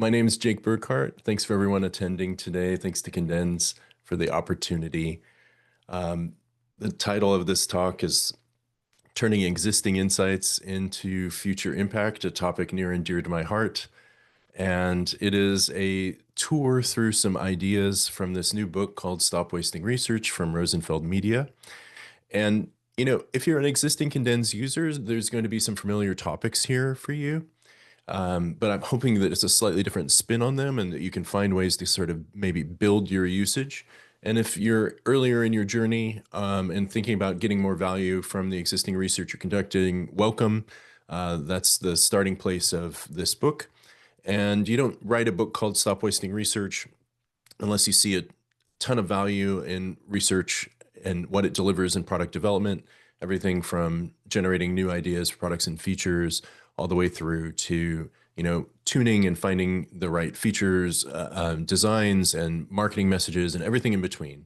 My name is Jake Burghardt. Thanks for everyone attending today. Thanks to Condense for the opportunity. Um, the title of this talk is Turning Existing Insights into Future Impact, a topic near and dear to my heart. And it is a tour through some ideas from this new book called Stop Wasting Research from Rosenfeld Media. And, if you're an existing Condense user, there's going to be some familiar topics here for you. But I'm hoping that it's a slightly different spin on them and that you can find ways to sort of maybe build your usage. And if you're earlier in your journey and thinking about getting more value from the existing research you're conducting, welcome. That's the starting place of this book. And you don't write a book called Stop Wasting Research unless you see a ton of value in research and what it delivers in product development, everything from generating new ideas for products and features all the way through to tuning and finding the right features, designs and marketing messages and everything in between.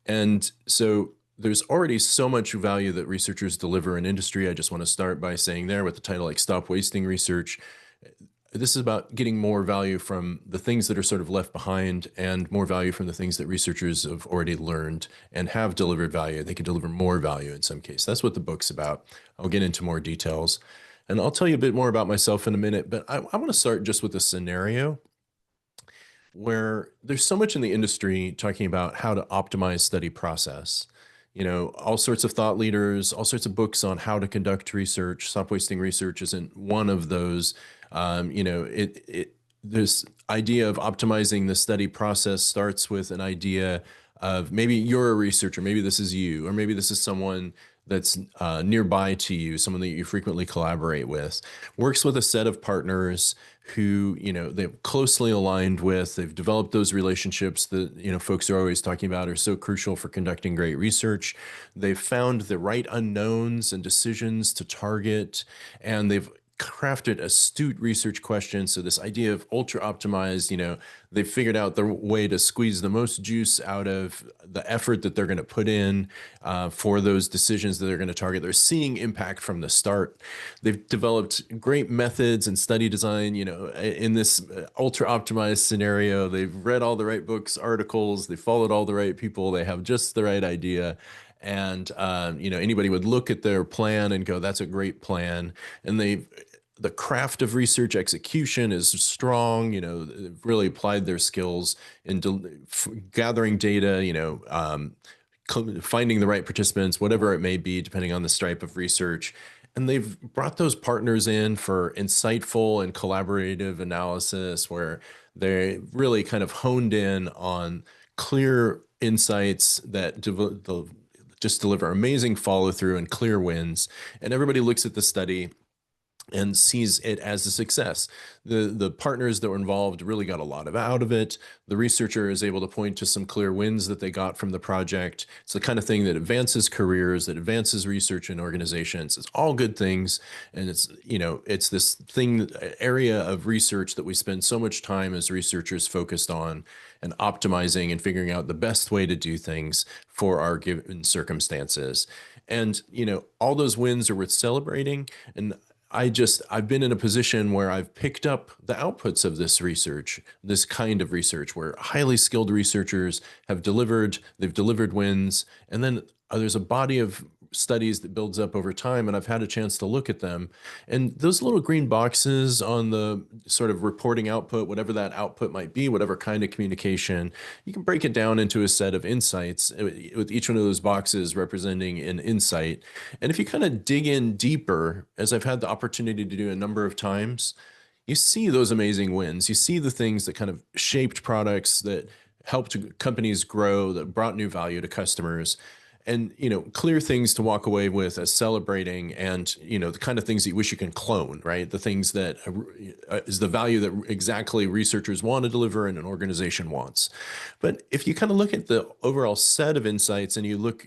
And so there's already so much value that researchers deliver in industry. I just want to start by saying there with the title like Stop Wasting Research. This is about getting more value from the things that are sort of left behind and more value from the things that researchers have already learned and have delivered value. They can deliver more value in some case. That's what the book's about. I'll get into more details. And I'll tell you a bit more about myself in a minute, but I want to start just with a scenario where there's so much in the industry talking about how to optimize study process. All sorts of thought leaders, all sorts of books on how to conduct research. Stop wasting research isn't one of those. This idea of optimizing the study process starts with an idea of maybe you're a researcher, maybe this is you, or maybe this is someone that's nearby to you, someone that you frequently collaborate with, works with a set of partners who, they've closely aligned with, they've developed those relationships that, folks are always talking about are so crucial for conducting great research. They've found the right unknowns and decisions to target, and they've crafted astute research questions. So this idea of ultra optimized, they've figured out the way to squeeze the most juice out of the effort that they're going to put in for those decisions that they're going to target. They're seeing impact from the start. They've developed great methods and study design, in this ultra optimized scenario. They've read all the right books, articles, they followed all the right people, they have just the right idea. And anybody would look at their plan and go, that's a great plan. And the craft of research execution is strong. They've really applied their skills in gathering data, finding the right participants, whatever it may be, depending on the stripe of research. And they've brought those partners in for insightful and collaborative analysis where they really kind of honed in on clear insights that just deliver amazing follow through and clear wins. And everybody looks at the study and sees it as a success. The partners that were involved really got a lot out of it. The researcher is able to point to some clear wins that they got from the project. It's the kind of thing that advances careers, that advances research in organizations. It's all good things. And it's this area of research that we spend so much time as researchers focused on and optimizing and figuring out the best way to do things for our given circumstances. And, all those wins are worth celebrating. And I've been in a position where I've picked up the outputs of this research, this kind of research where highly skilled researchers they've delivered wins. And then there's a body of studies that builds up over time, and I've had a chance to look at them. And those little green boxes on the sort of reporting output, whatever that output might be, whatever kind of communication, you can break it down into a set of insights with each one of those boxes representing an insight. And if you kind of dig in deeper, as I've had the opportunity to do a number of times, you see those amazing wins. You see the things that kind of shaped products, that helped companies grow, that brought new value to customers. And, clear things to walk away with as celebrating, and, the kind of things that you wish you can clone, right? The things that is the value that exactly researchers want to deliver and an organization wants. But if you kind of look at the overall set of insights and you look,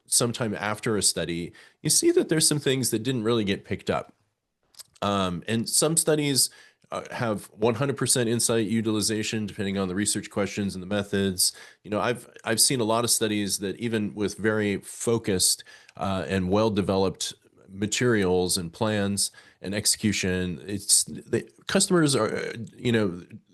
sometime after a study, you see that there's some things that didn't really get picked up. And some studies have 100% insight utilization, depending on the research questions and the methods. I've seen a lot of studies that even with very focused and well-developed materials and plans and execution. It's the customers are,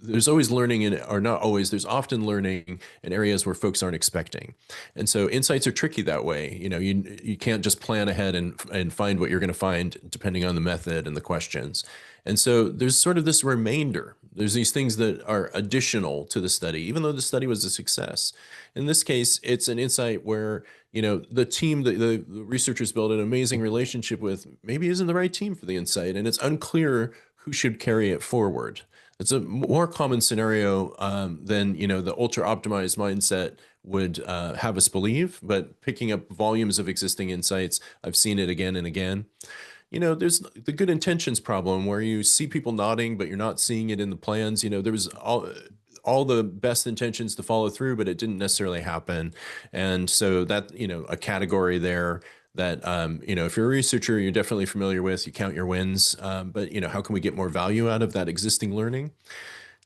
there's always learning in, or not always, there's often learning in areas where folks aren't expecting. And so insights are tricky that way. You can't just plan ahead and find what you're going to find depending on the method and the questions. And so there's sort of this remainder. There's these things that are additional to the study, even though the study was a success. In this case, it's an insight where, the team that the researchers built an amazing relationship with maybe isn't the right team for the insight, and it's unclear who should carry it forward. It's a more common scenario than, the ultra optimized mindset would have us believe, but picking up volumes of existing insights, I've seen it again and again. There's the good intentions problem where you see people nodding, but you're not seeing it in the plans. There was all the best intentions to follow through, but it didn't necessarily happen. And so that, a category there that, if you're a researcher, you're definitely familiar with, you count your wins, but, how can we get more value out of that existing learning?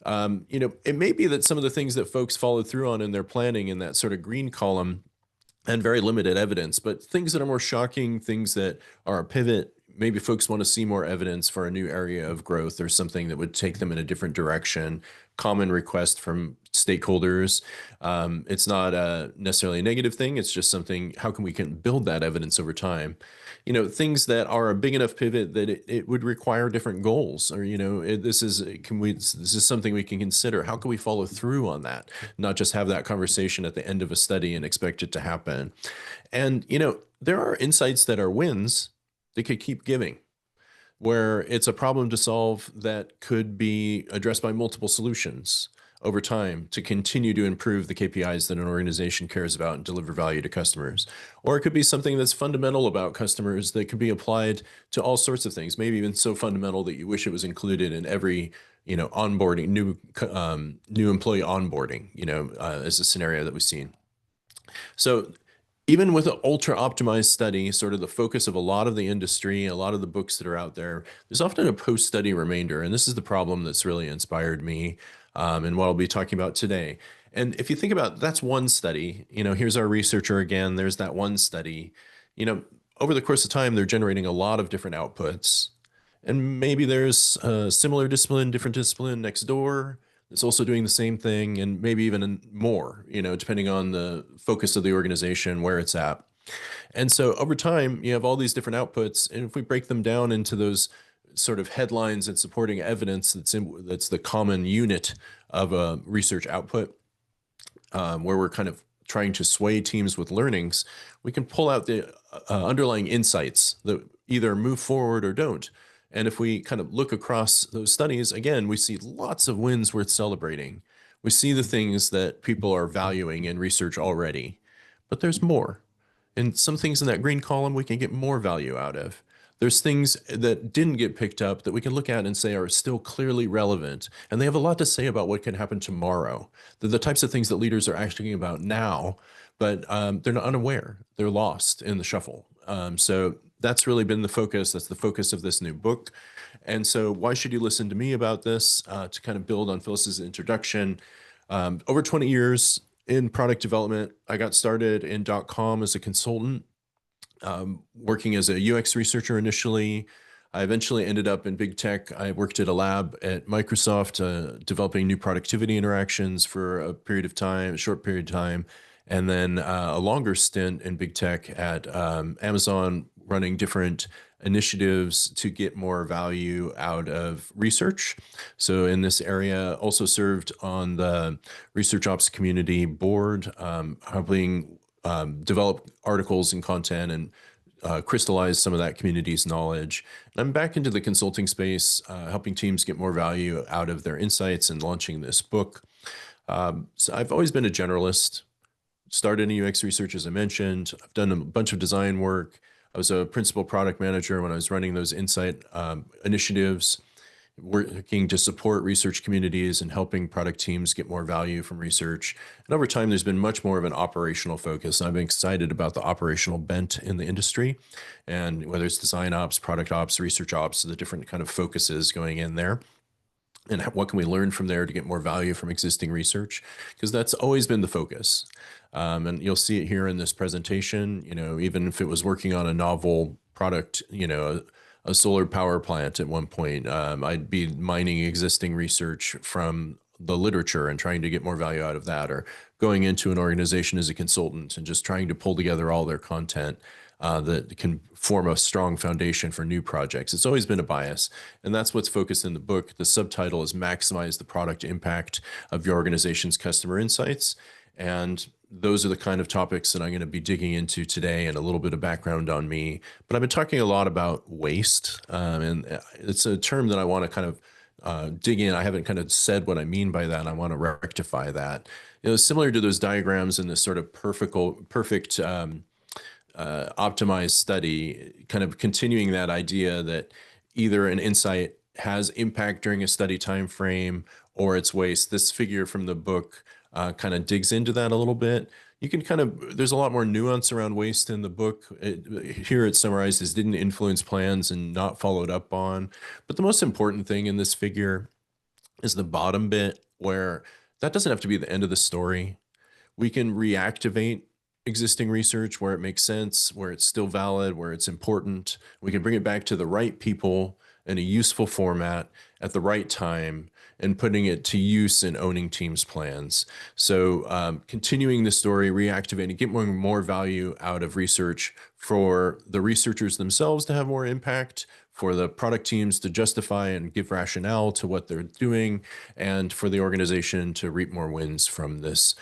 It may be that some of the things that folks followed through on in their planning in that sort of green column and very limited evidence, but things that are more shocking, things that are a pivot, maybe folks want to see more evidence for a new area of growth or something that would take them in a different direction. Common request from stakeholders. It's not necessarily a negative thing. It's just something, how can we build that evidence over time? Things that are a big enough pivot that it would require different goals, or, this is something we can consider. How can we follow through on that? Not just have that conversation at the end of a study and expect it to happen. And, there are insights that are wins that could keep giving, where it's a problem to solve that could be addressed by multiple solutions over time to continue to improve the KPIs that an organization cares about and deliver value to customers. Or it could be something that's fundamental about customers that could be applied to all sorts of things, maybe even so fundamental that you wish it was included in every, onboarding, new employee onboarding, as a scenario that we've seen. So even with an ultra optimized study, sort of the focus of a lot of the industry, a lot of the books that are out there, there's often a post-study remainder. And this is the problem that's really inspired me and what I'll be talking about today. And if you think about, that's one study, here's our researcher again, there's that one study, over the course of time, they're generating a lot of different outputs. And maybe there's a similar discipline, different discipline next door. It's also doing the same thing, and maybe even more, depending on the focus of the organization, where it's at. And so over time, you have all these different outputs. And if we break them down into those sort of headlines and supporting evidence, that's the common unit of a research output, where we're kind of trying to sway teams with learnings, we can pull out the underlying insights that either move forward or don't. And if we kind of look across those studies, again, we see lots of wins worth celebrating. We see the things that people are valuing in research already, but there's more. And some things in that green column we can get more value out of. There's things that didn't get picked up that we can look at and say are still clearly relevant. And they have a lot to say about what can happen tomorrow. They're the types of things that leaders are asking about now, but they're not unaware. They're lost in the shuffle. So that's really been the focus. That's the focus of this new book. And so why should you listen to me about this? To kind of build on Phyllis's introduction. Over 20 years in product development, I got started in .com as a consultant, working as a UX researcher initially. I eventually ended up in big tech. I worked at a lab at Microsoft, developing new productivity interactions for a period of time, a short period of time, and then a longer stint in big tech at Amazon, running different initiatives to get more value out of research. So in this area, also served on the research ops community board, helping develop articles and content and crystallize some of that community's knowledge. And I'm back into the consulting space, helping teams get more value out of their insights and launching this book. So I've always been a generalist. Started in UX research, as I mentioned. I've done a bunch of design work. I was a principal product manager when I was running those insight initiatives, working to support research communities and helping product teams get more value from research. And over time, there's been much more of an operational focus. I've been excited about the operational bent in the industry, and whether it's design ops, product ops, research ops, the different kind of focuses going in there. And what can we learn from there to get more value from existing research? Because that's always been the focus. And you'll see it here in this presentation, even if it was working on a novel product, a solar power plant at one point. I'd be mining existing research from the literature and trying to get more value out of that, or going into an organization as a consultant and just trying to pull together all their content that can form a strong foundation for new projects. It's always been a bias, and that's what's focused in the book. The subtitle is Maximize the Product Impact of Your Organization's Customer Insights. And those are the kind of topics that I'm going to be digging into today, and a little bit of background on me. But I've been talking a lot about waste, and it's a term that I want to kind of dig in. I haven't kind of said what I mean by that. I want to rectify that. Similar to those diagrams in this sort of perfect optimized study, kind of continuing that idea that either an insight has impact during a study time frame or it's waste. This figure from the book kind of digs into that a little bit. You can there's a lot more nuance around waste in the book. Here it summarizes didn't influence plans and not followed up on. But the most important thing in this figure is the bottom bit, where that doesn't have to be the end of the story. We can reactivate existing research where it makes sense, where it's still valid, where it's important. We can bring it back to the right people in a useful format at the right time, and putting it to use in owning teams' plans. So continuing the story, reactivating, get more value out of research for the researchers themselves to have more impact, for the product teams to justify and give rationale to what they're doing, and for the organization to reap more wins from this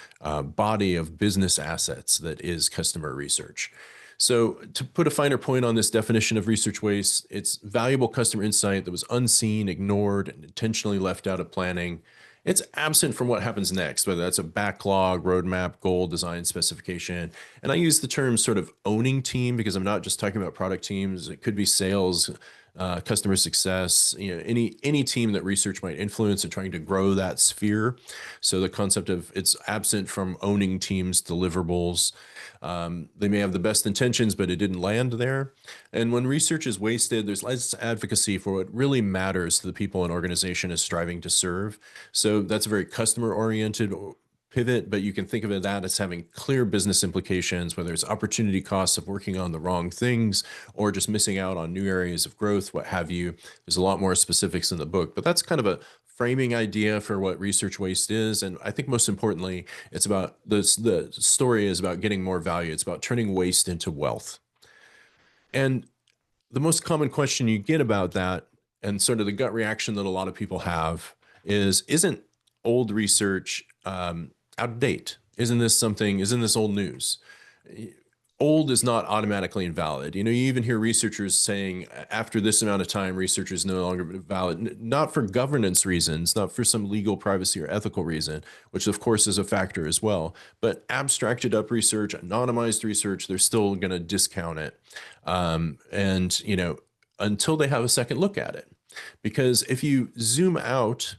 body of business assets that is customer research. So to put a finer point on this definition of research waste, it's valuable customer insight that was unseen, ignored, and intentionally left out of planning. It's absent from what happens next, whether that's a backlog, roadmap, goal, design, specification. And I use the term sort of owning team because I'm not just talking about product teams. It could be sales, customer success, any team that research might influence and trying to grow that sphere. So the concept of it's absent from owning teams' deliverables. They may have the best intentions, but it didn't land there. And when research is wasted, there's less advocacy for what really matters to the people an organization is striving to serve. So that's a very customer-oriented pivot, but you can think of that as having clear business implications, whether it's opportunity costs of working on the wrong things or just missing out on new areas of growth, what have you. There's a lot more specifics in the book, but that's kind of a framing idea for what research waste is. And I think most importantly, it's about the story is about getting more value. It's about turning waste into wealth. And the most common question you get about that, and sort of the gut reaction that a lot of people have, is, isn't old research out of date? Isn't this old news? Old is not automatically invalid. You even hear researchers saying after this amount of time, research is no longer valid, not for governance reasons, not for some legal privacy or ethical reason, which of course is a factor as well, but abstracted up research, anonymized research, they're still going to discount it. Until they have a second look at it. Because if you zoom out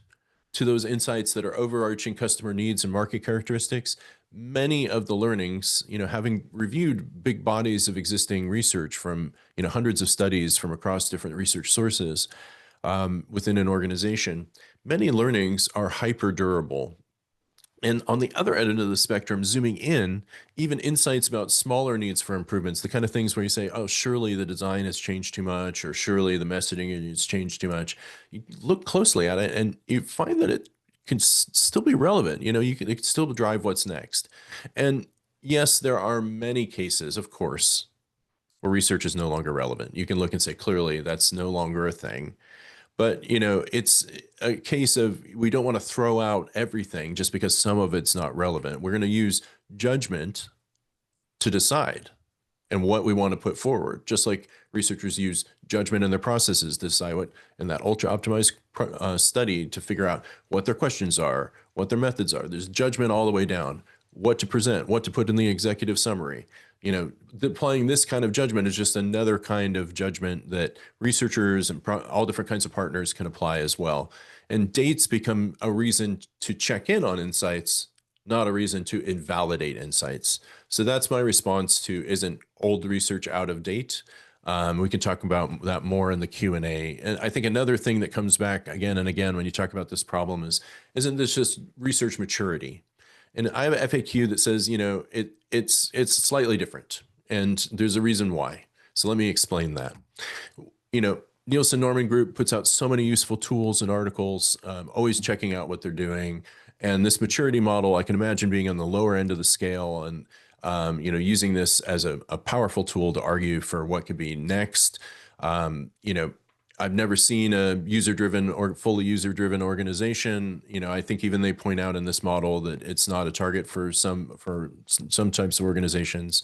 to those insights that are overarching customer needs and market characteristics, many of the learnings, having reviewed big bodies of existing research from, hundreds of studies from across different research sources within an organization, many learnings are hyper durable. And on the other end of the spectrum, zooming in, even insights about smaller needs for improvements, the kind of things where you say, oh, surely the design has changed too much, or surely the messaging has changed too much. You look closely at it and you find that it can still be relevant. It can still drive what's next. And yes, there are many cases, of course, where research is no longer relevant. You can look and say, clearly, that's no longer a thing. But, it's a case of we don't want to throw out everything just because some of it's not relevant. We're going to use judgment to decide and what we want to put forward, just like researchers use judgment in their processes to decide what, in that ultra optimized study, to figure out what their questions are, what their methods are. There's judgment all the way down, what to present, what to put in the executive summary. Applying this kind of judgment is just another kind of judgment that researchers and all different kinds of partners can apply as well. And dates become a reason to check in on insights, not a reason to invalidate insights. So that's my response to, isn't old research out of date? We can talk about that more in the Q&A. And I think another thing that comes back again and again when you talk about this problem is, isn't this just research maturity? And I have an FAQ that says, it's slightly different, and there's a reason why. So let me explain that. Nielsen Norman Group puts out so many useful tools and articles, always checking out what they're doing. And this maturity model, I can imagine being on the lower end of the scale and, using this as a powerful tool to argue for what could be next. Um, you know, I've never seen a user-driven or fully user-driven organization. I think even they point out in this model that it's not a target for some types of organizations.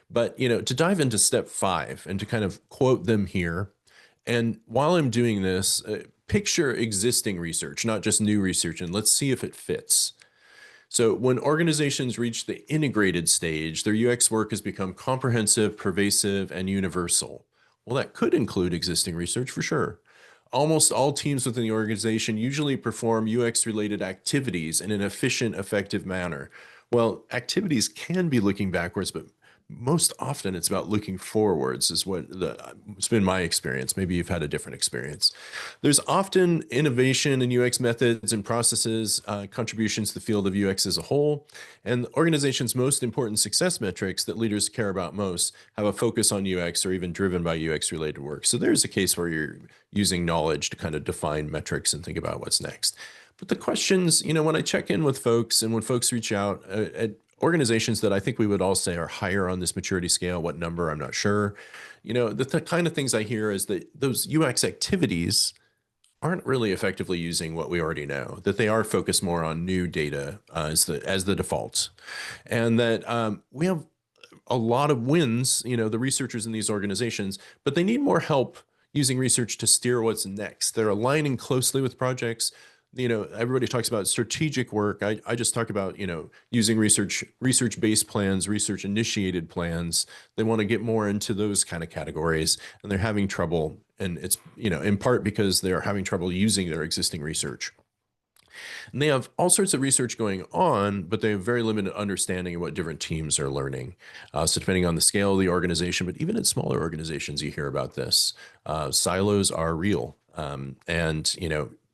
But to dive into step 5 and to kind of quote them here, and while I'm doing this, picture existing research, not just new research, and let's see if it fits. So when organizations reach the integrated stage, their UX work has become comprehensive, pervasive, and universal. Well, that could include existing research for sure. Almost all teams within the organization usually perform UX-related activities in an efficient, effective manner. Well, activities can be looking backwards, but most often it's about looking forwards is it's been my experience. Maybe you've had a different experience. There's often innovation in UX methods and processes, contributions to the field of UX as a whole, and organizations' most important success metrics that leaders care about most have a focus on UX or even driven by UX related work. So there's a case where you're using knowledge to kind of define metrics and think about what's next. But the questions, when I check in with folks and when folks reach out at organizations that I think we would all say are higher on this maturity scale, what number, I'm not sure. The kind of things I hear is that those UX activities aren't really effectively using what we already know, that they are focused more on new data as the default. And that we have a lot of wins, the researchers in these organizations, but they need more help using research to steer what's next. They're aligning closely with projects. Everybody talks about strategic work. I just talk about, using research-based plans, research-initiated plans. They want to get more into those kind of categories, and they're having trouble. And it's, in part because they're having trouble using their existing research. And they have all sorts of research going on, but they have very limited understanding of what different teams are learning. So depending on the scale of the organization, but even in smaller organizations, you hear about this. Silos are real. And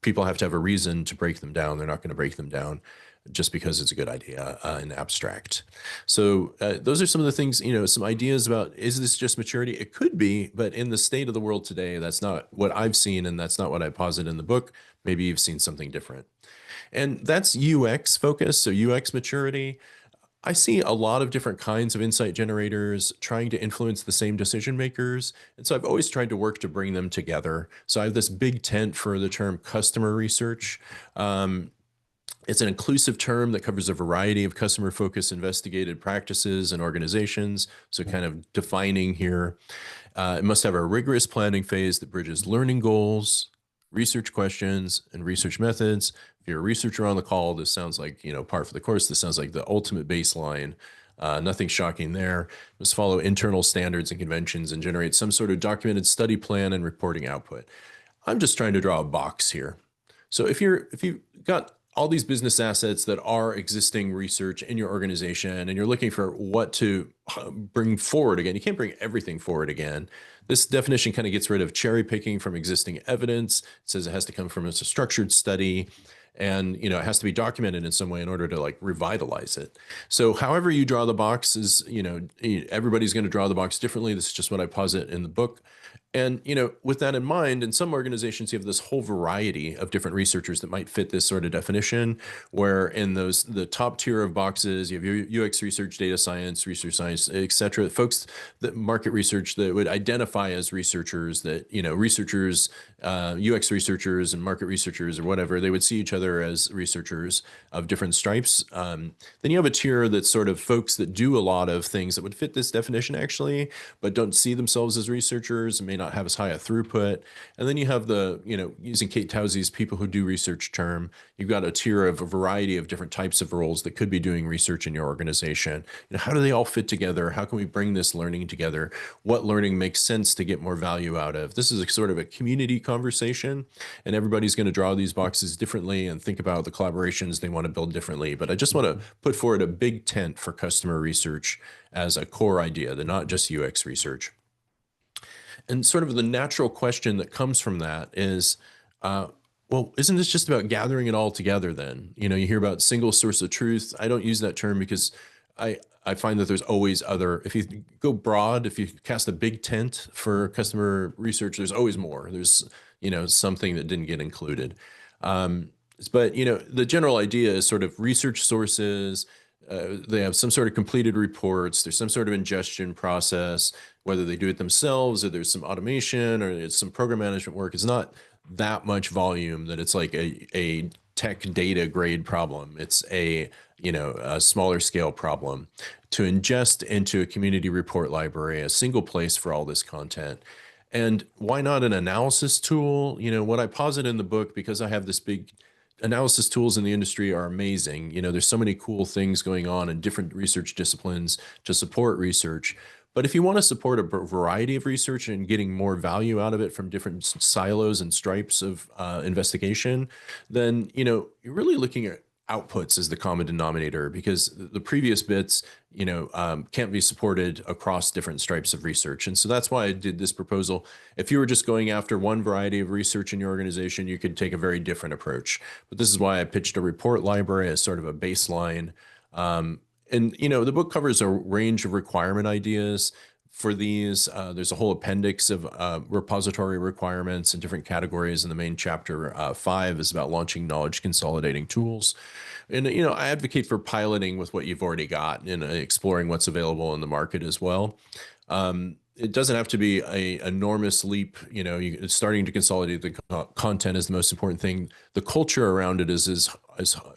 people have to have a reason to break them down. They're not going to break them down just because it's a good idea in abstract. So those are some of the things, some ideas about, is this just maturity? It could be, but in the state of the world today, that's not what I've seen, and that's not what I posit in the book. Maybe you've seen something different. And that's UX focus, so UX maturity. I see a lot of different kinds of insight generators trying to influence the same decision makers. And so I've always tried to work to bring them together. So I have this big tent for the term customer research. It's an inclusive term that covers a variety of customer-focused investigated practices and organizations. So kind of defining here, it must have a rigorous planning phase that bridges learning goals, research questions, and research methods. If you're a researcher on the call, this sounds like, par for the course. This sounds like the ultimate baseline. Nothing shocking there. Must follow internal standards and conventions and generate some sort of documented study plan and reporting output. I'm just trying to draw a box here. So if you've got all these business assets that are existing research in your organization and you're looking for what to bring forward again, you can't bring everything forward again. This definition kind of gets rid of cherry picking from existing evidence. It says it has to come from a structured study, and it has to be documented in some way in order to revitalize it. So however you draw the box is, everybody's going to draw the box differently. This is just what I posit in the book. And, with that in mind, in some organizations, you have this whole variety of different researchers that might fit this sort of definition, where in the top tier of boxes, you have your UX research, data science, research science, et cetera, folks that market research that would identify as researchers that, researchers, UX researchers and market researchers or whatever, they would see each other as researchers of different stripes. Then you have a tier that's sort of folks that do a lot of things that would fit this definition actually, but don't see themselves as researchers and may not have as high a throughput. And then you have the, using Kate Towsey's people who do research term, you've got a tier of a variety of different types of roles that could be doing research in your organization. How do they all fit together? How can we bring this learning together? What learning makes sense to get more value out of? This is a sort of a community conversation, and everybody's going to draw these boxes differently and think about the collaborations they want to build differently. But I just want to put forward a big tent for customer research as a core idea, that not just UX research. And sort of the natural question that comes from that is, well, isn't this just about gathering it all together then? You hear about single source of truth. I don't use that term because I find that there's always other, if you go broad, if you cast a big tent for customer research, there's always more. There's, something that didn't get included. Um, but, the general idea is sort of research sources. They have some sort of completed reports. There's some sort of ingestion process, whether they do it themselves or there's some automation or it's some program management work. It's not that much volume that it's like a tech data grade problem. It's a smaller scale problem to ingest into a community report library, a single place for all this content. And why not an analysis tool? What I posit in the book, because I have this big analysis tools in the industry are amazing. There's so many cool things going on in different research disciplines to support research. But if you want to support a variety of research and getting more value out of it from different silos and stripes of investigation, then you're really looking at outputs as the common denominator, because the previous bits can't be supported across different stripes of research. And so that's why I did this proposal. If you were just going after one variety of research in your organization, you could take a very different approach. But this is why I pitched a report library as sort of a baseline. And the book covers a range of requirement ideas for these. There's a whole appendix of repository requirements in different categories. And the main chapter 5 is about launching knowledge consolidating tools. And I advocate for piloting with what you've already got and exploring what's available in the market as well. It doesn't have to be a enormous leap. Starting to consolidate the content is the most important thing. The culture around it is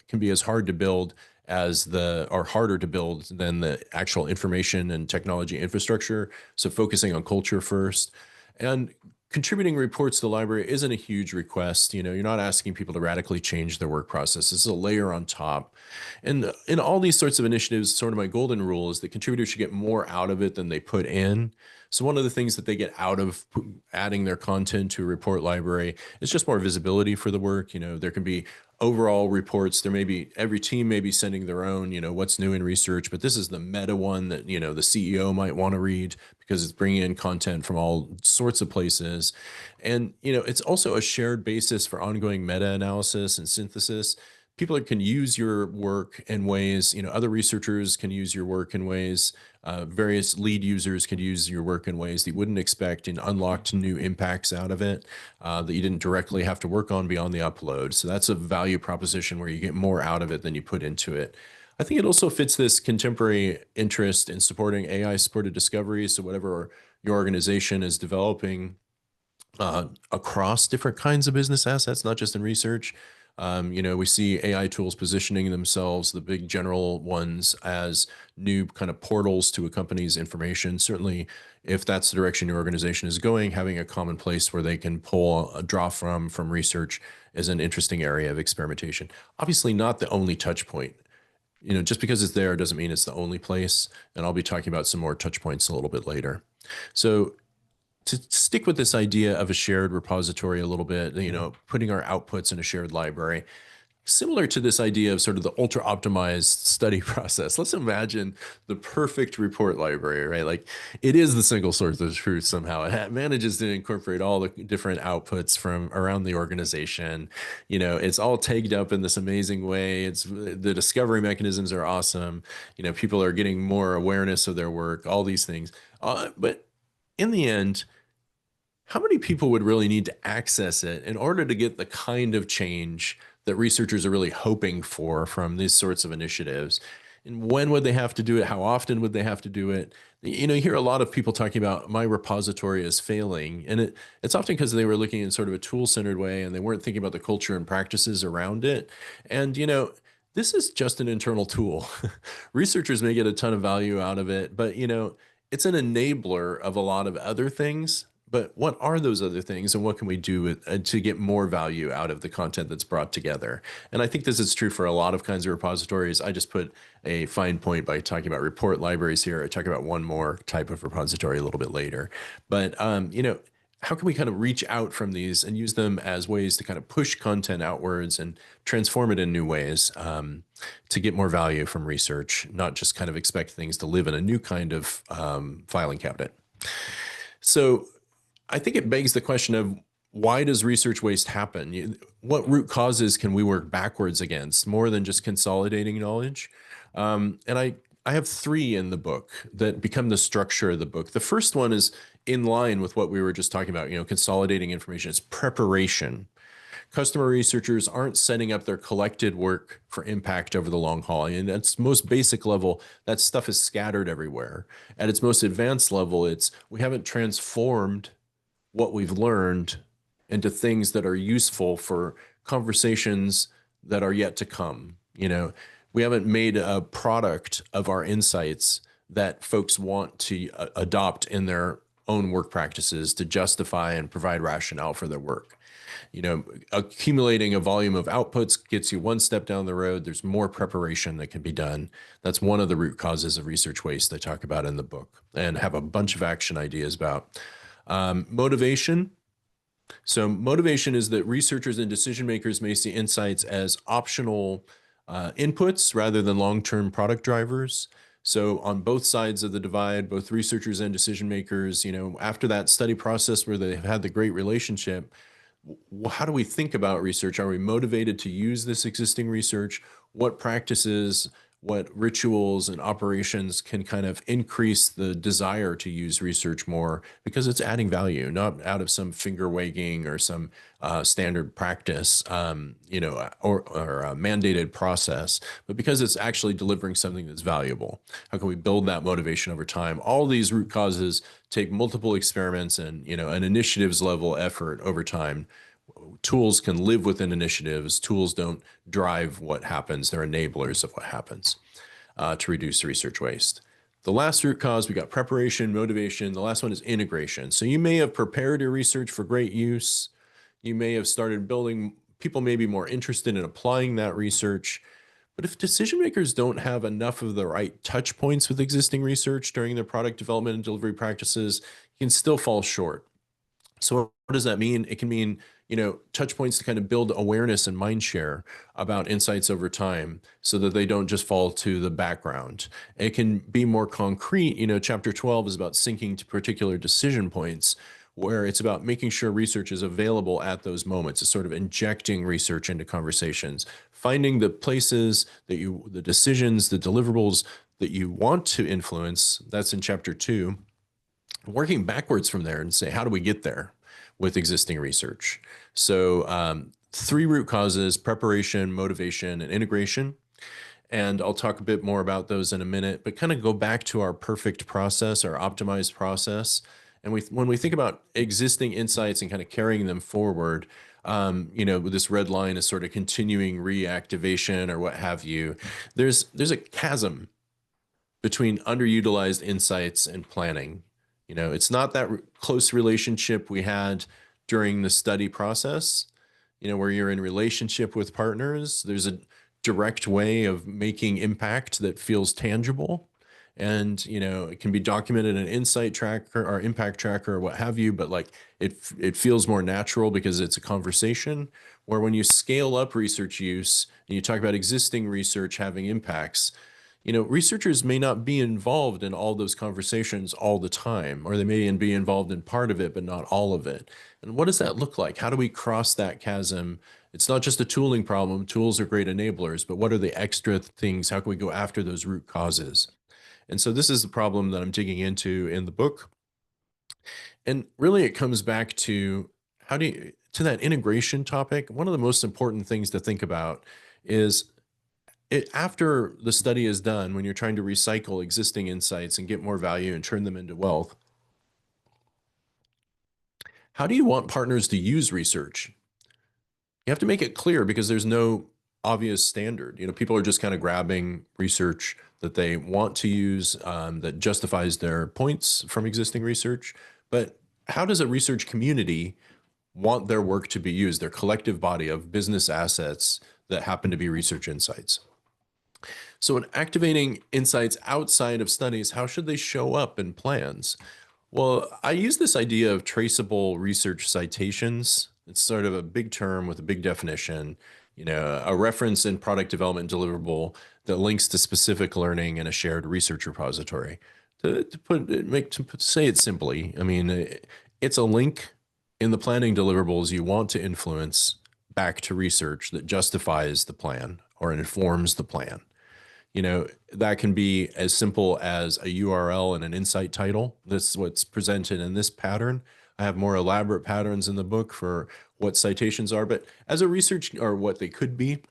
can be as hard to build or harder to build than the actual information and technology infrastructure. So focusing on culture first, and contributing reports to the library isn't a huge request. You're not asking people to radically change their work process. This is a layer on top. And in all these sorts of initiatives, sort of my golden rule is that contributors should get more out of it than they put in. So one of the things that they get out of adding their content to a report library is just more visibility for the work. There can be overall reports. Every team may be sending their own, what's new in research, but this is the meta one that, the CEO might want to read because it's bringing in content from all sorts of places. And, it's also a shared basis for ongoing meta-analysis and synthesis. People can use your work in ways, other researchers can use your work in ways, various lead users could use your work in ways that you wouldn't expect, and unlocked new impacts out of it that you didn't directly have to work on beyond the upload. So that's a value proposition where you get more out of it than you put into it. I think it also fits this contemporary interest in supporting AI-supported discovery. So whatever your organization is developing across different kinds of business assets, not just in research. We see AI tools positioning themselves, the big general ones, as new kind of portals to a company's information. Certainly, if that's the direction your organization is going, having a common place where they can draw from research is an interesting area of experimentation. Obviously, not the only touch point. Just because it's there doesn't mean it's the only place. And I'll be talking about some more touch points a little bit later. So to stick with this idea of a shared repository a little bit, putting our outputs in a shared library, similar to this idea of sort of the ultra optimized study process. Let's imagine the perfect report library, right? Like it is the single source of truth somehow. It manages to incorporate all the different outputs from around the organization. It's all tagged up in this amazing way. The discovery mechanisms are awesome. People are getting more awareness of their work, all these things. But in the end, how many people would really need to access it in order to get the kind of change that researchers are really hoping for from these sorts of initiatives? And when would they have to do it? How often would they have to do it? You hear a lot of people talking about my repository is failing. And it's often because they were looking in sort of a tool-centered way and they weren't thinking about the culture and practices around it. And, this is just an internal tool. Researchers may get a ton of value out of it, but, it's an enabler of a lot of other things. But what are those other things, and what can we do to get more value out of the content that's brought together? And I think this is true for a lot of kinds of repositories. I just put a fine point by talking about report libraries here. I talk about one more type of repository a little bit later. But, how can we kind of reach out from these and use them as ways to kind of push content outwards and transform it in new ways to get more value from research, not just kind of expect things to live in a new kind of filing cabinet? So I think it begs the question of, why does research waste happen? What root causes can we work backwards against more than just consolidating knowledge? And I have three in the book that become the structure of the book. The first one is in line with what we were just talking about, consolidating information. It's preparation. Customer researchers aren't setting up their collected work for impact over the long haul. And at its most basic level, that stuff is scattered everywhere. At its most advanced level, it's we haven't transformed what we've learned into things that are useful for conversations that are yet to come. We haven't made a product of our insights that folks want to adopt in their own work practices to justify and provide rationale for their work. Accumulating a volume of outputs gets you one step down the road. There's more preparation that can be done. That's one of the root causes of research waste I talk about in the book and have a bunch of action ideas about. Motivation. So motivation is that researchers and decision makers may see insights as optional inputs rather than long-term product drivers. So on both sides of the divide, both researchers and decision makers, after that study process where they've had the great relationship, how do we think about research? Are we motivated to use this existing research? What practices, what rituals and operations can kind of increase the desire to use research more because it's adding value, not out of some finger wagging or some standard practice, or a mandated process, but because it's actually delivering something that's valuable. How can we build that motivation over time? All these root causes take multiple experiments and, an initiatives level effort over time. Tools can live within initiatives. Tools don't drive what happens. They're enablers of what happens to reduce research waste. The last root cause, we got preparation, motivation. The last one is integration. So you may have prepared your research for great use. You may have started building, people may be more interested in applying that research. But if decision makers don't have enough of the right touch points with existing research during their product development and delivery practices, you can still fall short. So what does that mean? It can mean, touch points to kind of build awareness and mind share about insights over time so that they don't just fall to the background. It can be more concrete. Chapter 12 is about syncing to particular decision points where it's about making sure research is available at those moments. It's sort of injecting research into conversations, finding the places that the decisions, the deliverables that you want to influence. That's in chapter 2. Working backwards from there and say, how do we get there with existing research? So 3 root causes: preparation, motivation, and integration. And I'll talk a bit more about those in a minute, but kind of go back to our perfect process, our optimized process. And when we think about existing insights and kind of carrying them forward, this red line is sort of continuing reactivation or what have you. There's a chasm between underutilized insights and planning. It's not that close relationship we had during the study process, where you're in relationship with partners. There's a direct way of making impact that feels tangible. And, it can be documented in an insight tracker or impact tracker or what have you, but like it feels more natural because it's a conversation. Where when you scale up research use and you talk about existing research having impacts, researchers may not be involved in all those conversations all the time, or they may be involved in part of it, but not all of it. And what does that look like? How do we cross that chasm? It's not just a tooling problem. Tools are great enablers, but what are the extra things? How can we go after those root causes? And so this is the problem that I'm digging into in the book. And really it comes back to to that integration topic. One of the most important things to think about is after the study is done, when you're trying to recycle existing insights and get more value and turn them into wealth, how do you want partners to use research? You have to make it clear because there's no obvious standard. People are just kind of grabbing research that they want to use that justifies their points from existing research. But how does a research community want their work to be used, their collective body of business assets that happen to be research insights? So in activating insights outside of studies, how should they show up in plans? Well, I use this idea of traceable research citations. It's sort of a big term with a big definition, a reference in product development deliverable that links to specific learning in a shared research repository. To say it simply, I mean, it's a link in the planning deliverables you want to influence back to research that justifies the plan or informs the plan. That can be as simple as a URL and an insight title. This is what's presented in this pattern. I have more elaborate patterns in the book for what citations are, but as a research, or what they could be,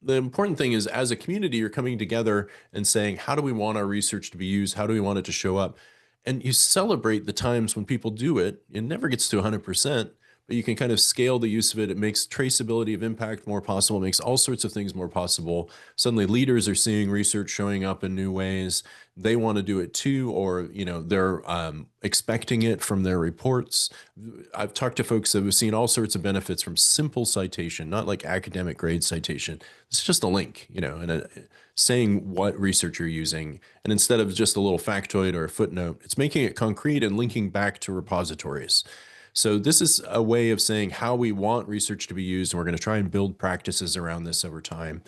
the important thing is, as a community, you're coming together and saying, how do we want our research to be used? How do we want it to show up? And you celebrate the times when people do it. It never gets to 100%, but you can kind of scale the use of it. It makes traceability of impact more possible. It makes all sorts of things more possible. Suddenly leaders are seeing research showing up in new ways. They want to do it too, or they're expecting it from their reports. I've talked to folks that have seen all sorts of benefits from simple citation, not like academic grade citation. It's just a link, and saying what research you're using. And instead of just a little factoid or a footnote, it's making it concrete and linking back to repositories. So this is a way of saying how we want research to be used, and we're going to try and build practices around this over time.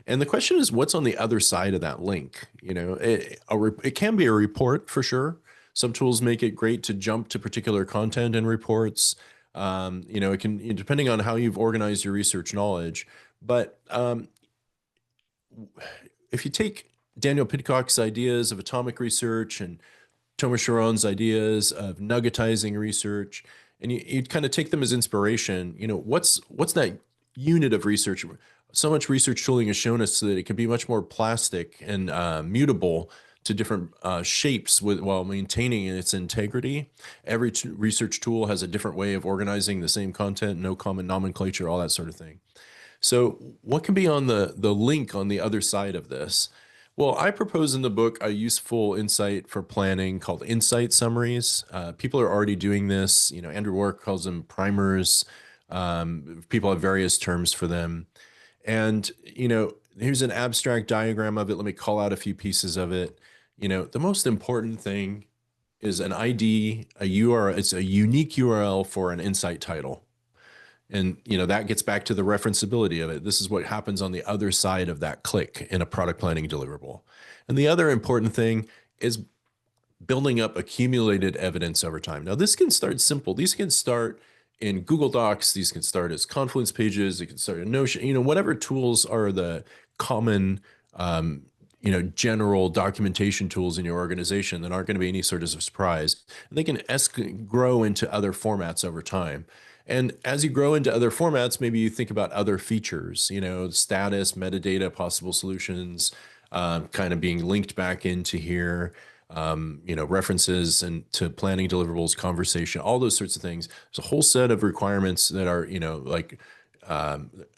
And the question is, what's on the other side of that link? It can be a report for sure. Some tools make it great to jump to particular content in reports. It can, depending on how you've organized your research knowledge. But if you take Daniel Pidcock's ideas of atomic research and Thomas Sharon's ideas of nuggetizing research, and you kind of take them as inspiration, what's that unit of research? So much research tooling has shown us that it can be much more plastic and mutable to different shapes while maintaining its integrity. Every research tool has a different way of organizing the same content, no common nomenclature, all that sort of thing. So what can be on the link on the other side of this? Well, I propose in the book a useful insight for planning called insight summaries. People are already doing this. Andrew Wark calls them primers. People have various terms for them. And, here's an abstract diagram of it. Let me call out a few pieces of it. The most important thing is an ID, a URL. It's a unique URL for an insight title. And, that gets back to the referenceability of it. This is what happens on the other side of that click in a product planning deliverable. And the other important thing is building up accumulated evidence over time. Now, this can start simple. These can start in Google Docs. These can start as Confluence pages. It can start in Notion, whatever tools are the common, general documentation tools in your organization that aren't going to be any sort of surprise. And they can grow into other formats over time. And as you grow into other formats, maybe you think about other features, status, metadata, possible solutions, kind of being linked back into here, references and to planning deliverables, conversation, all those sorts of things. There's a whole set of requirements that are,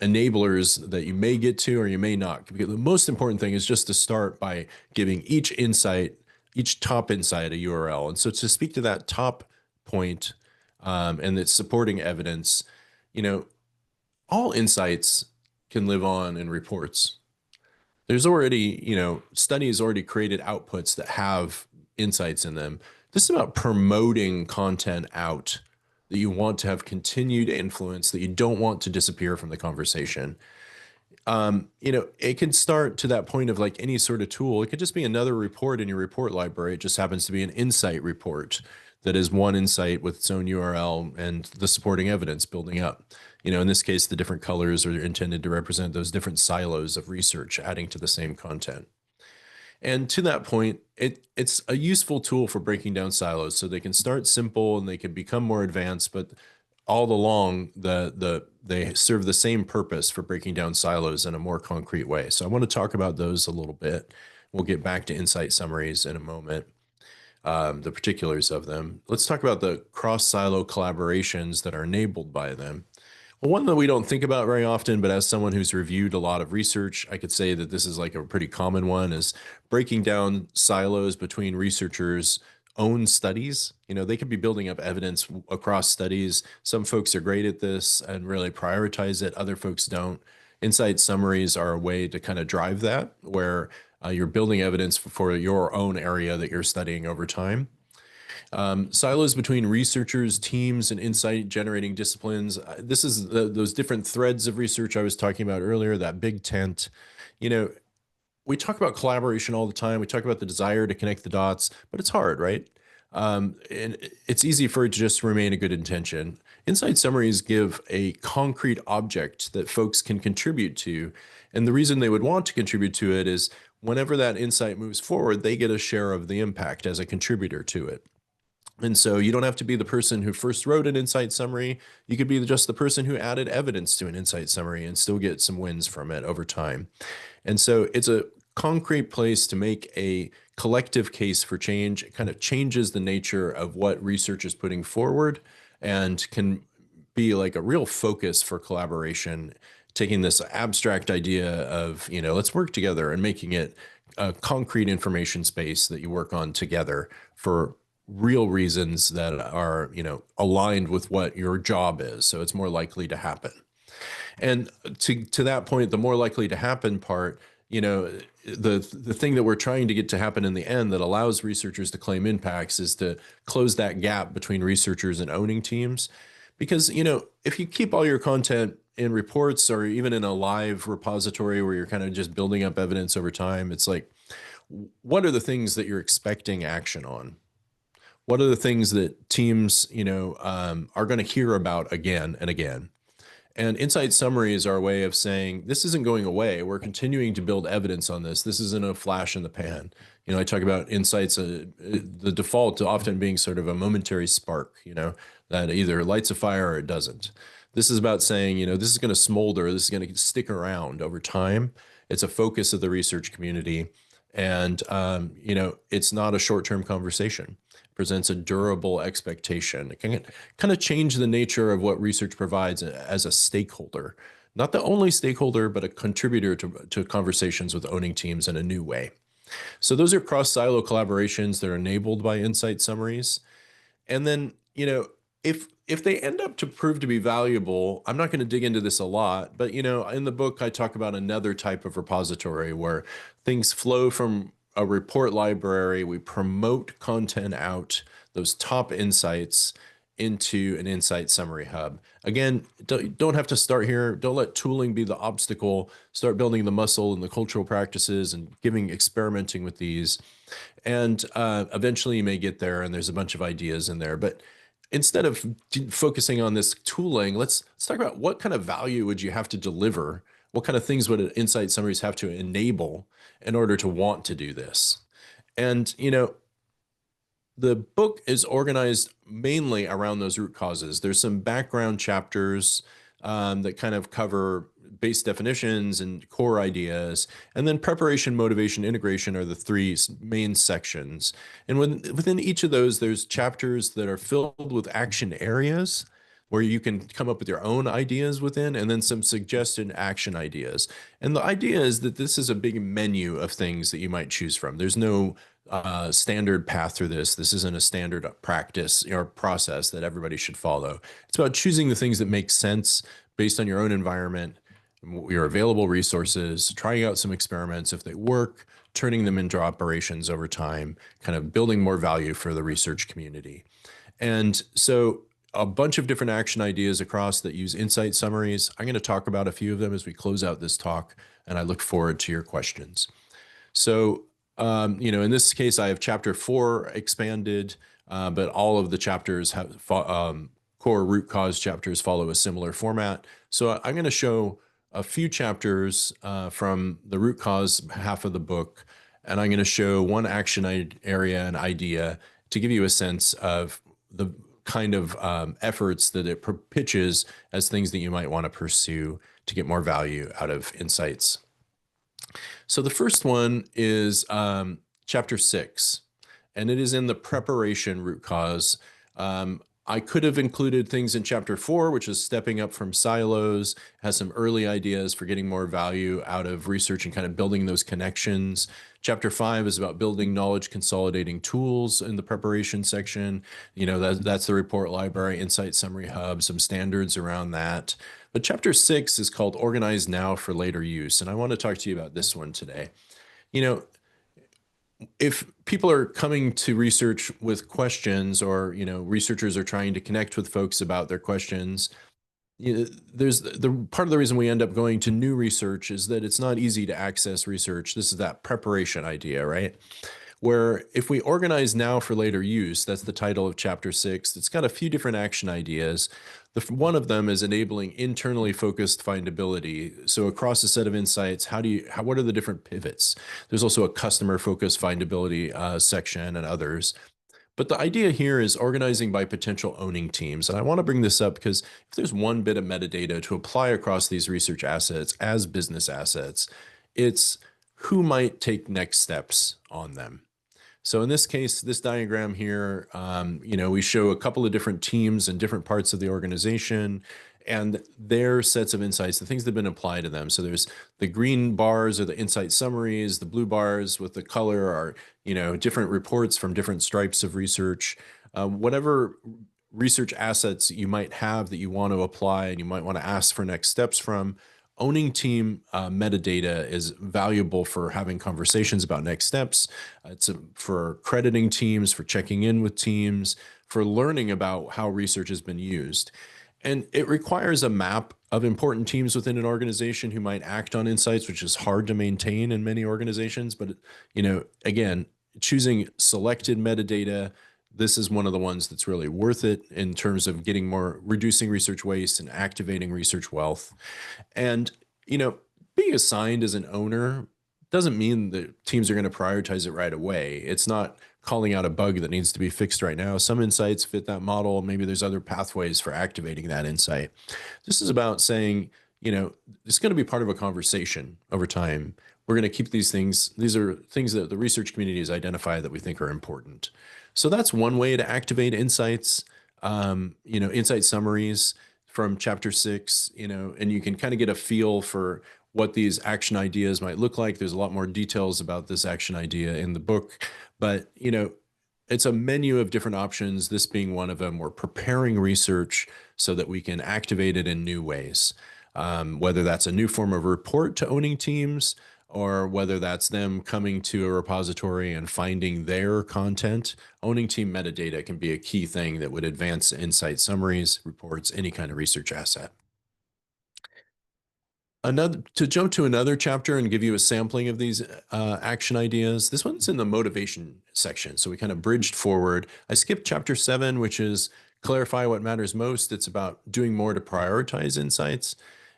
enablers that you may get to or you may not. Because the most important thing is just to start by giving each top insight a URL. And so to speak to that top point, and its supporting evidence, all insights can live on in reports. There's already, studies already created outputs that have insights in them. This is about promoting content out that you want to have continued influence, that you don't want to disappear from the conversation. It can start to that point of like any sort of tool. It could just be another report in your report library. It just happens to be an insight report that is one insight with its own URL and the supporting evidence building up. In this case, the different colors are intended to represent those different silos of research adding to the same content. And to that point, it's a useful tool for breaking down silos. So they can start simple and they can become more advanced, but all along they serve the same purpose for breaking down silos in a more concrete way. So I want to talk about those a little bit. We'll get back to insight summaries in a moment. The particulars of them. Let's talk about the cross-silo collaborations that are enabled by them. Well, one that we don't think about very often, but as someone who's reviewed a lot of research, I could say that this is like a pretty common one, is breaking down silos between researchers' own studies. They could be building up evidence across studies. Some folks are great at this and really prioritize it. Other folks don't. Insight summaries are a way to kind of drive that, where you're building evidence for your own area that you're studying over time. Silos between researchers, teams, and insight generating disciplines. This is those different threads of research I was talking about earlier, that big tent. We talk about collaboration all the time. We talk about the desire to connect the dots, but it's hard, right? And it's easy for it to just remain a good intention. Insight summaries give a concrete object that folks can contribute to. And the reason they would want to contribute to it is whenever that insight moves forward, they get a share of the impact as a contributor to it. And so you don't have to be the person who first wrote an insight summary. You could be just the person who added evidence to an insight summary and still get some wins from it over time. And so it's a concrete place to make a collective case for change. It kind of changes the nature of what research is putting forward and can be like a real focus for collaboration, taking this abstract idea of, let's work together and making it a concrete information space that you work on together for real reasons that are, aligned with what your job is. So it's more likely to happen. And to that point, the more likely to happen part, the thing that we're trying to get to happen in the end that allows researchers to claim impacts is to close that gap between researchers and owning teams. Because, if you keep all your content in reports or even in a live repository where you're kind of just building up evidence over time, it's like, what are the things that you're expecting action on? What are the things that teams, are going to hear about again and again? And insight summaries are a way of saying, this isn't going away. We're continuing to build evidence on this. This isn't a flash in the pan. I talk about insights, the default to often being sort of a momentary spark, that either lights a fire or it doesn't. This is about saying, this is going to smolder. This is going to stick around over time. It's a focus of the research community. And, it's not a short-term conversation. It presents a durable expectation. It can kind of change the nature of what research provides as a stakeholder, not the only stakeholder, but a contributor to conversations with owning teams in a new way. So those are cross-silo collaborations that are enabled by insight summaries. And then, if they end up to prove to be valuable, I'm not going to dig into this a lot, but in the book, I talk about another type of repository where things flow from a report library. We promote content out, those top insights into an insight summary hub. Again, don't have to start here. Don't let tooling be the obstacle. Start building the muscle and the cultural practices and experimenting with these. And eventually you may get there and there's a bunch of ideas in there. But instead of focusing on this tooling, let's talk about what kind of value would you have to deliver? What kind of things would insight summaries have to enable in order to want to do this? And, the book is organized mainly around those root causes. There's some background chapters that kind of cover base definitions and core ideas. And then preparation, motivation, integration are the three main sections. And within each of those, there's chapters that are filled with action areas where you can come up with your own ideas within, and then some suggested action ideas. And the idea is that this is a big menu of things that you might choose from. There's no standard path through this. This isn't a standard practice or process that everybody should follow. It's about choosing the things that make sense based on your own environment, your available resources, trying out some experiments. If they work, turning them into operations over time, kind of building more value for the research community. And so a bunch of different action ideas across that use insight summaries. I'm going to talk about a few of them as we close out this talk, and I look forward to your questions. So, in this case, I have chapter 4 expanded, but all of the chapters have core root cause chapters follow a similar format. So I'm going to show a few chapters from the root cause half of the book, and I'm going to show one action area and idea to give you a sense of the kind of efforts that it pitches as things that you might want to pursue to get more value out of insights. So the first one is chapter 6, and it is in the preparation root cause. I could have included things in chapter 4, which is stepping up from silos, has some early ideas for getting more value out of research and kind of building those connections. Chapter 5 is about building knowledge consolidating tools in the preparation section. That's the report library, insight summary hub, some standards around that. But chapter 6 is called Organize Now for Later Use. And I want to talk to you about this one today. If people are coming to research with questions, or researchers are trying to connect with folks about their questions, there's the part of the reason we end up going to new research is that it's not easy to access research. This is that preparation idea, right? where if we organize now for later use, that's the title of chapter 6. It's got a few different action ideas. One of them is enabling internally focused findability. So across a set of insights, what are the different pivots? There's also a customer focused findability section and others. But the idea here is organizing by potential owning teams. And I want to bring this up because if there's one bit of metadata to apply across these research assets as business assets, it's who might take next steps on them. So in this case, this diagram here, we show a couple of different teams in different parts of the organization and their sets of insights, the things that have been applied to them. So there's the green bars are the insight summaries, the blue bars with the color are, different reports from different stripes of research. Whatever research assets you might have that you want to apply and you might want to ask for next steps from, owning team metadata is valuable for having conversations about next steps. For crediting teams, for checking in with teams, for learning about how research has been used. And it requires a map of important teams within an organization who might act on insights, which is hard to maintain in many organizations. But, again, choosing selected metadata, this is one of the ones that's really worth it in terms of reducing research waste and activating research wealth. And, being assigned as an owner doesn't mean that teams are going to prioritize it right away. It's not calling out a bug that needs to be fixed right now. Some insights fit that model. Maybe there's other pathways for activating that insight. This is about saying, it's going to be part of a conversation over time. We're going to keep these things. These are things that the research community has identified that we think are important. So that's one way to activate insights, insight summaries from chapter 6, and you can kind of get a feel for what these action ideas might look like. There's a lot more details about this action idea in the book, but, it's a menu of different options, this being one of them. We're preparing research so that we can activate it in new ways, whether that's a new form of report to owning teams, or whether that's them coming to a repository and finding their content. Owning team metadata can be a key thing that would advance insight summaries, reports, any kind of research asset. To jump to another chapter and give you a sampling of these action ideas, this one's in the motivation section. So we kind of bridged forward. I skipped chapter 7, which is clarify what matters most. It's about doing more to prioritize insights.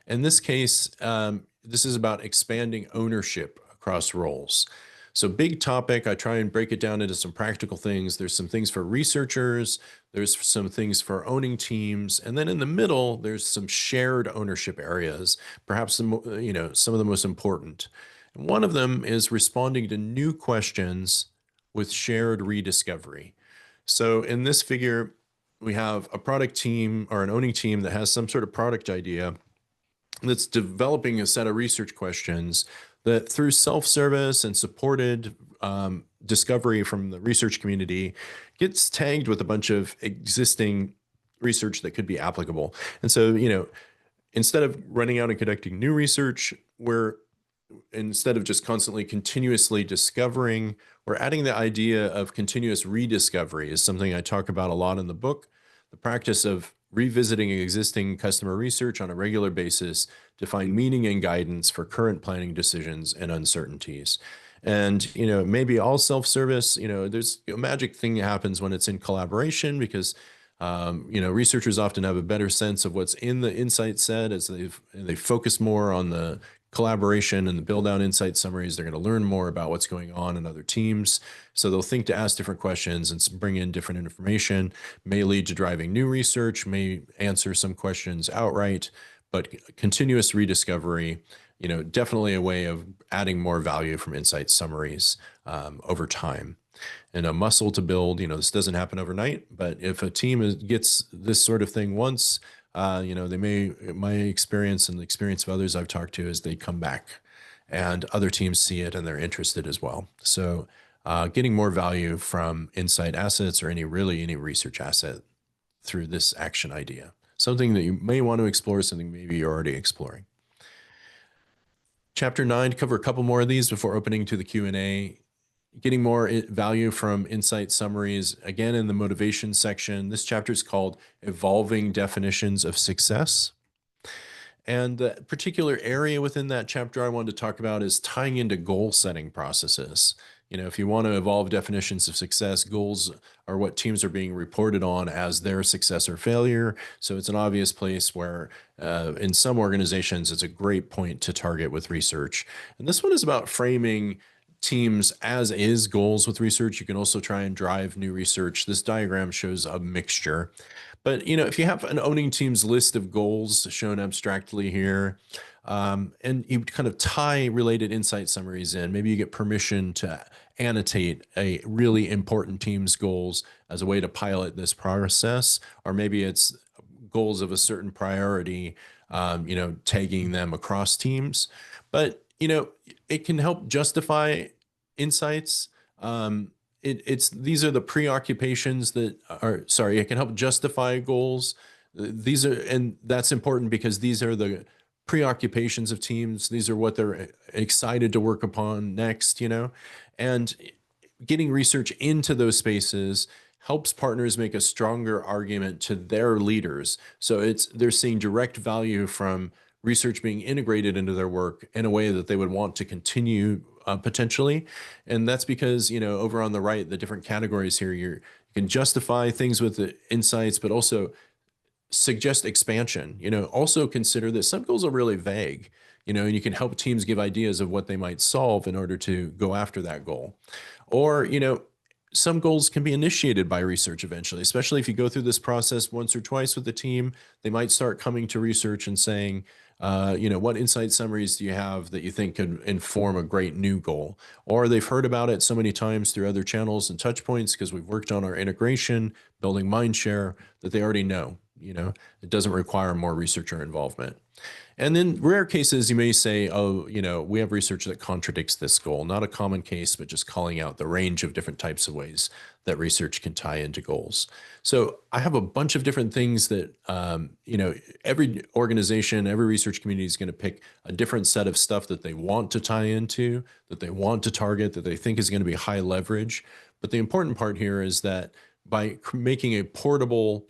In this case, this is about expanding ownership across roles. So big topic. I try and break it down into some practical things. There's some things for researchers. There's some things for owning teams. And then in the middle, there's some shared ownership areas, perhaps some of the most important. And one of them is responding to new questions with shared rediscovery. So in this figure, we have a product team or an owning team that has some sort of product idea that's developing a set of research questions that through self-service and supported discovery from the research community gets tagged with a bunch of existing research that could be applicable. And so, instead of running out and conducting new research, instead of just continuously discovering, we're adding the idea of continuous rediscovery is something I talk about a lot in the book. The practice of revisiting existing customer research on a regular basis to find meaning and guidance for current planning decisions and uncertainties. And, maybe all self-service, there's a magic thing that happens when it's in collaboration because, researchers often have a better sense of what's in the insight set as they focus more on the collaboration and the build out insight summaries. They're going to learn more about what's going on in other teams. So they'll think to ask different questions and bring in different information, may lead to driving new research, may answer some questions outright, but continuous rediscovery, definitely a way of adding more value from insight summaries over time. And a muscle to build, this doesn't happen overnight, but if a team gets this sort of thing once, my experience and the experience of others I've talked to is they come back and other teams see it and they're interested as well. So getting more value from insight assets or any research asset through this action idea, something that you may want to explore, something maybe you're already exploring. Chapter 9, cover a couple more of these before opening to the Q&A. Getting more value from insight summaries, again, in the motivation section. This chapter is called Evolving Definitions of Success. And the particular area within that chapter I wanted to talk about is tying into goal setting processes. If you want to evolve definitions of success, goals are what teams are being reported on as their success or failure. So it's an obvious place where in some organizations, it's a great point to target with research. And this one is about framing teams as is goals with research. You can also try and drive new research. This diagram shows a mixture. But if you have an owning team's list of goals shown abstractly here, and you kind of tie related insight summaries in, maybe you get permission to annotate a really important team's goals as a way to pilot this process, or maybe it's goals of a certain priority, tagging them across teams. But it can help justify insights. It's these are the preoccupations that are, sorry, it can help justify goals. These are, and that's important because these are the preoccupations of teams. These are what they're excited to work upon next, and getting research into those spaces helps partners make a stronger argument to their leaders. So they're seeing direct value from research being integrated into their work in a way that they would want to continue potentially. And that's because, over on the right, the different categories here, you can justify things with the insights, but also suggest expansion. Also consider that some goals are really vague, and you can help teams give ideas of what they might solve in order to go after that goal. Or, some goals can be initiated by research eventually, especially if you go through this process once or twice with the team. They might start coming to research and saying, what insight summaries do you have that you think could inform a great new goal? Or they've heard about it so many times through other channels and touch points because we've worked on our integration, building mind share, that they already know. It doesn't require more researcher involvement. And in rare cases, you may say, oh, we have research that contradicts this goal. Not a common case, but just calling out the range of different types of ways that research can tie into goals. So I have a bunch of different things that, every organization, every research community is going to pick a different set of stuff that they want to tie into, that they want to target, that they think is going to be high leverage. But the important part here is that by making a portable,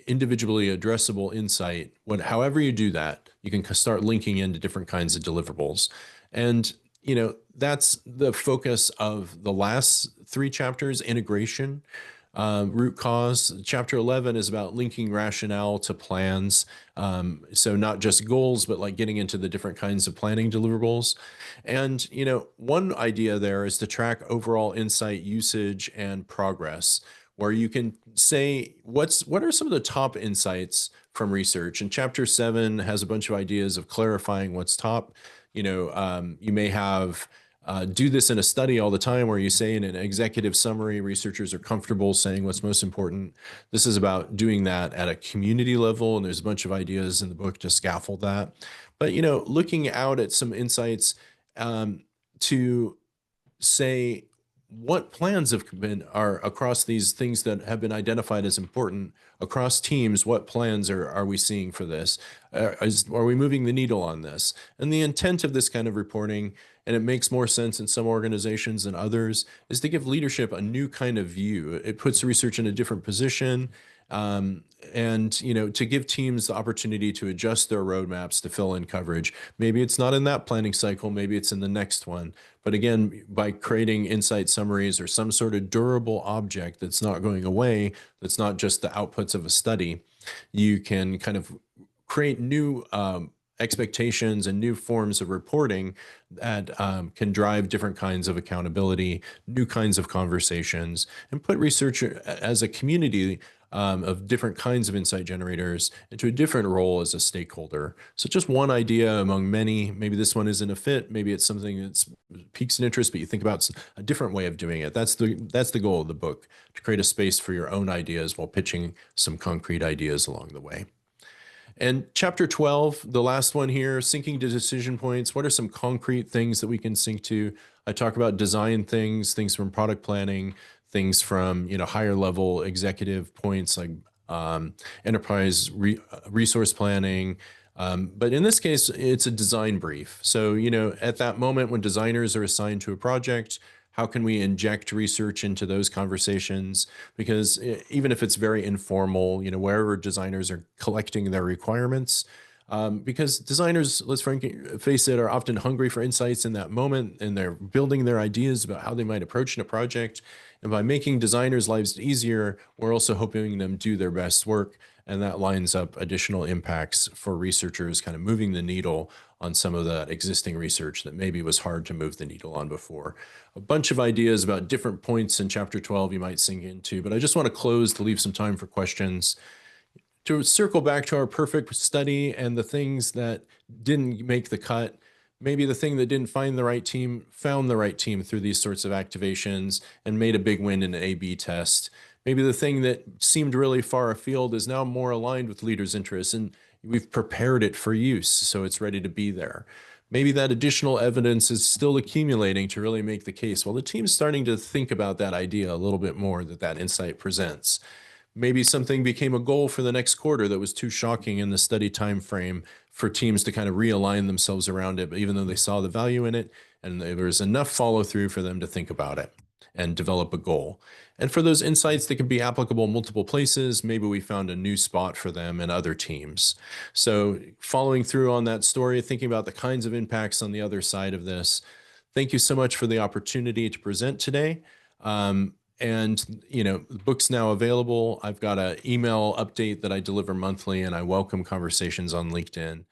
individually addressable insight, however you do that, you can start linking into different kinds of deliverables. And, that's the focus of the last 3 chapters: integration, root cause. Chapter 11 is about linking rationale to plans. So not just goals, but like getting into the different kinds of planning deliverables. And, one idea there is to track overall insight usage and progress, where you can say what are some of the top insights from research. And chapter 7 has a bunch of ideas of clarifying what's top. You may have do this in a study all the time, where you say in an executive summary, researchers are comfortable saying what's most important. This is about doing that at a community level, and there's a bunch of ideas in the book to scaffold that. But looking out at some insights to say what plans are across these things that have been identified as important across teams. What plans are we seeing for this? Are we moving the needle on this? And the intent of this kind of reporting, and it makes more sense in some organizations than others, is to give leadership a new kind of view. It puts research in a different position. And to give teams the opportunity to adjust their roadmaps to fill in coverage. Maybe it's not in that planning cycle, maybe it's in the next one. But again, by creating insight summaries or some sort of durable object that's not going away, that's not just the outputs of a study, you can kind of create new expectations and new forms of reporting that can drive different kinds of accountability, new kinds of conversations, and put research as a community of different kinds of insight generators into a different role as a stakeholder. So just one idea among many. Maybe this one isn't a fit. Maybe it's something that's piques an interest, but you think about a different way of doing it. That's the goal of the book, to create a space for your own ideas while pitching some concrete ideas along the way. And chapter 12, the last one here, syncing to decision points. What are some concrete things that we can sync to? I talk about design things from product planning, things from higher level executive points like enterprise resource planning. But in this case, it's a design brief. So at that moment when designers are assigned to a project, how can we inject research into those conversations? Because even if it's very informal, wherever designers are collecting their requirements, Because designers, let's face it, are often hungry for insights in that moment, and they're building their ideas about how they might approach a project. And by making designers' lives easier, we're also helping them do their best work. And that lines up additional impacts for researchers, kind of moving the needle on some of that existing research that maybe was hard to move the needle on before. A bunch of ideas about different points in chapter 12 you might sink into, but I just want to close to leave some time for questions. To circle back to our perfect study and the things that didn't make the cut, maybe the thing that didn't find the right team found the right team through these sorts of activations and made a big win in an A/B test. Maybe the thing that seemed really far afield is now more aligned with leaders' interests, and we've prepared it for use, so it's ready to be there. Maybe that additional evidence is still accumulating to really make the case. Well, the team's starting to think about that idea a little bit more that that insight presents. Maybe something became a goal for the next quarter that was too shocking in the study time frame for teams to kind of realign themselves around it, but even though they saw the value in it, and there was enough follow through for them to think about it and develop a goal. And for those insights that can be applicable multiple places, maybe we found a new spot for them in other teams. So following through on that story, thinking about the kinds of impacts on the other side of this. Thank you so much for the opportunity to present today. And the book's now available. I've got an email update that I deliver monthly, and I welcome conversations on LinkedIn.